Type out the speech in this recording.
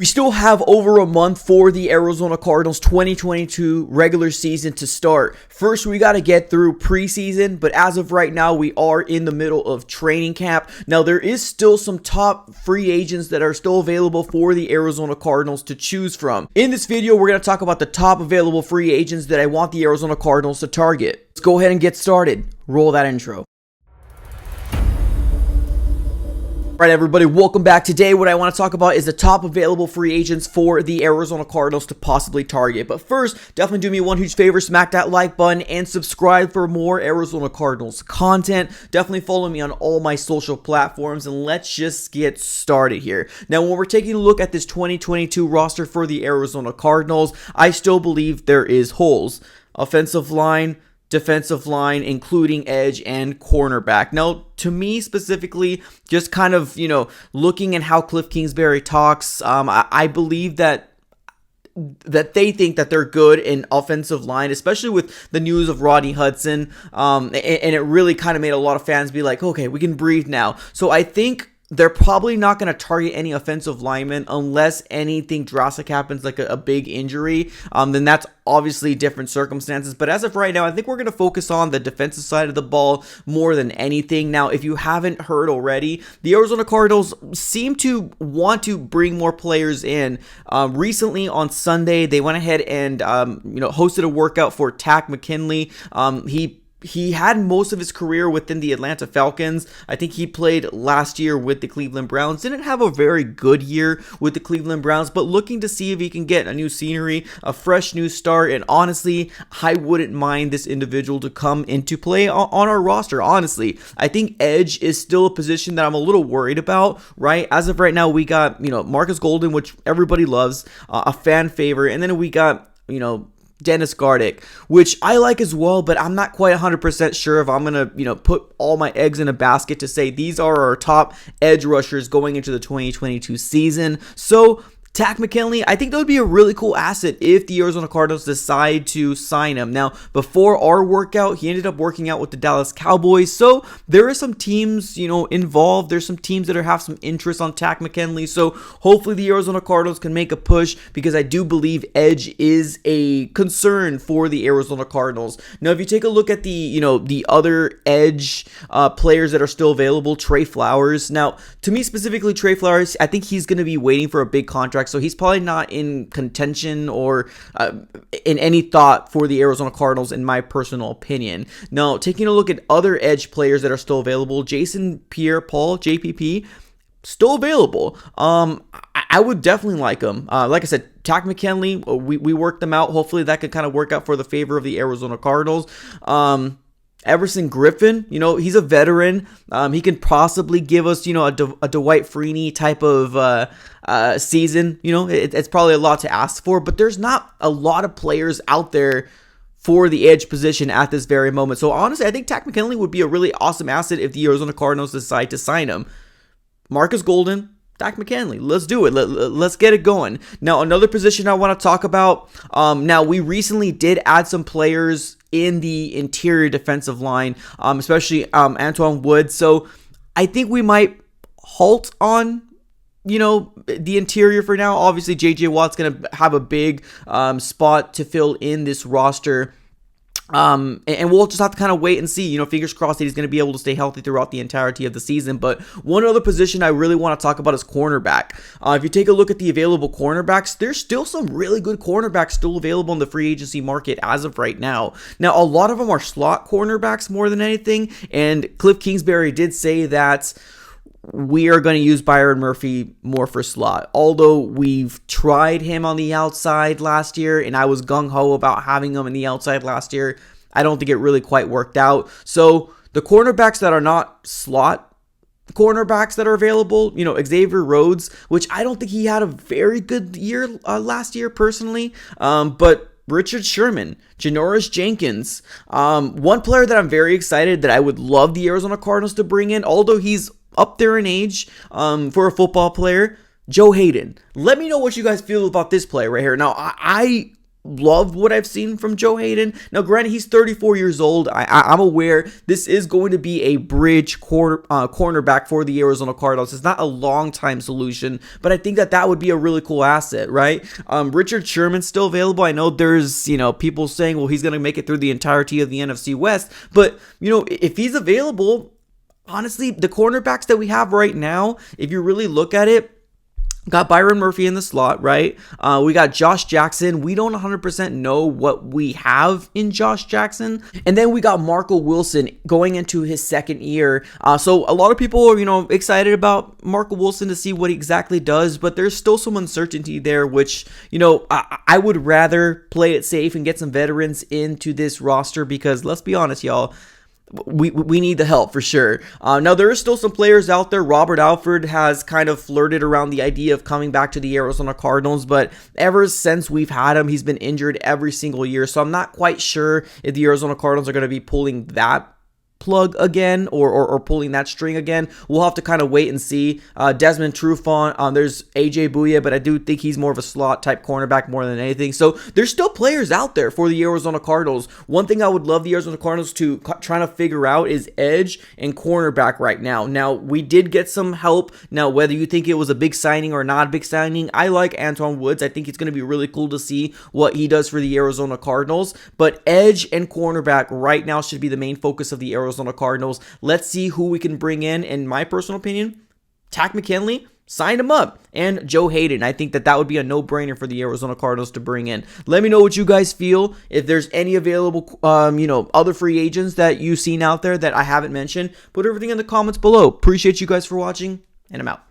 We still have over a month for the Arizona Cardinals 2022 regular season to start. First, we got to get through preseason, but as of right now, we are in the middle of training camp. Now, there is still some top free agents that are still available for the Arizona Cardinals to choose from. In this video, we're going to talk about the top available free agents that I want the Arizona Cardinals to target. Let's go ahead and get started. Roll that intro. All right, everybody, welcome back. Today, what I want to talk about is the top available free agents for the Arizona Cardinals to possibly target. But first, definitely do me one huge favor, smack that like button and subscribe for more Arizona Cardinals content. Definitely follow me on all my social platforms, and let's just get started here. Now, when we're taking a look at this 2022 roster for the Arizona Cardinals, I still believe there is holes. Offensive line, defensive line, including edge and cornerback. Now, to me specifically, just kind of, looking at how Cliff Kingsbury talks, I believe that they think that they're good in offensive line, especially with the news of Rodney Hudson. And it really kind of made a lot of fans be like, okay, we can breathe now. So I think they're probably not going to target any offensive linemen unless anything drastic happens, like a big injury. Then that's obviously different circumstances. But as of right now, I think we're going to focus on the defensive side of the ball more than anything. Now, if you haven't heard already, the Arizona Cardinals seem to want to bring more players in. Recently on Sunday, they went ahead and hosted a workout for Takk McKinley. He had most of his career within the Atlanta Falcons. I think he played last year with the Cleveland Browns. Didn't have a very good year with the Cleveland Browns, but looking to see if he can get a new scenery, a fresh new start. And honestly, I wouldn't mind this individual to come into play on our roster. Honestly, I think edge is still a position that I'm a little worried about, right? As of right now, we got, Marcus Golden, which everybody loves, a fan favorite. And then we got, Dennis Gardeck, which I like as well, but I'm not quite 100% sure if I'm going to, put all my eggs in a basket to say these are our top edge rushers going into the 2022 season. So Takk McKinley, I think that would be a really cool asset if the Arizona Cardinals decide to sign him. Now, before our workout, he ended up working out with the Dallas Cowboys. So there are some teams, involved. There's some teams that have some interest on Takk McKinley. So hopefully the Arizona Cardinals can make a push, because I do believe edge is a concern for the Arizona Cardinals. Now, if you take a look at the other edge players that are still available, Trey Flowers. Now, to me specifically, Trey Flowers, I think he's going to be waiting for a big contract. So he's probably not in contention or in any thought for the Arizona Cardinals, in my personal opinion. Now, taking a look at other edge players that are still available, Jason Pierre-Paul, JPP, still available. I would definitely like him. Like I said, Takk McKinley, we worked them out. Hopefully that could kind of work out for the favor of the Arizona Cardinals. Everson Griffin, he's a veteran. He can possibly give us, a Dwight Freeney type of season. It's probably a lot to ask for, but there's not a lot of players out there for the edge position at this very moment. So honestly, I think Takk McKinley would be a really awesome asset if the Arizona Cardinals decide to sign him. Marcus Golden, Takk McKinley, let's do it. Let's get it going. Now, another position I want to talk about. Now, we recently did add some players in the interior defensive line, especially Antoine Wood. So I think we might halt on the interior for now. Obviously, JJ Watt's going to have a big spot to fill in this roster. And we'll just have to kind of wait and see, fingers crossed that he's going to be able to stay healthy throughout the entirety of the season. But one other position I really want to talk about is cornerback. If you take a look at the available cornerbacks, there's still some really good cornerbacks still available in the free agency market as of right now. Now, a lot of them are slot cornerbacks more than anything. And Cliff Kingsbury did say that we are going to use Byron Murphy more for slot. Although we've tried him on the outside last year, and I was gung-ho about having him on the outside last year, I don't think it really quite worked out. So the cornerbacks that are not slot cornerbacks that are available, Xavier Rhodes, which I don't think he had a very good year last year personally, but Richard Sherman, Janoris Jenkins, one player that I'm very excited that I would love the Arizona Cardinals to bring in, although he's up there in age for a football player, Joe Hayden. Let me know what you guys feel about this player right here. Now, I loved what I've seen from Joe Hayden. Now, granted, he's 34 years old. I'm aware this is going to be a bridge cornerback for the Arizona Cardinals. It's not a long-time solution, but I think that would be a really cool asset, right? Richard Sherman's still available. I know there's, people saying, well, he's going to make it through the entirety of the NFC West, but, if he's available, honestly, the cornerbacks that we have right now, if you really look at it, got Byron Murphy in the slot, right? We got Josh Jackson. We don't 100% know what we have in Josh Jackson. And then we got Marco Wilson going into his second year. So a lot of people are, excited about Marco Wilson to see what he exactly does, but there's still some uncertainty there, which, I would rather play it safe and get some veterans into this roster because let's be honest, y'all, we need the help for sure. Now, there are still some players out there. Robert Alford has kind of flirted around the idea of coming back to the Arizona Cardinals, but ever since we've had him, he's been injured every single year. So I'm not quite sure if the Arizona Cardinals are going to be pulling that plug again or pulling that string again. We'll have to kind of wait and see. Desmond Trufant, there's AJ Bouye, but I do think he's more of a slot type cornerback more than anything. So there's still players out there for the Arizona Cardinals. One thing I would love the Arizona Cardinals to try to figure out is edge and cornerback right now. Now, we did get some help. Now, whether you think it was a big signing or not a big signing, I like Antoine Woods. I think it's going to be really cool to see what he does for the Arizona Cardinals. But edge and cornerback right now should be the main focus of the Arizona Cardinals. Let's see who we can bring in my personal opinion, Takk McKinley, sign him up, and Joe Hayden. I think that would be a no-brainer for the Arizona Cardinals to bring in. Let me know what you guys feel. If there's any available, other free agents that you've seen out there that I haven't mentioned, put everything in the comments below. Appreciate you guys for watching, and I'm out.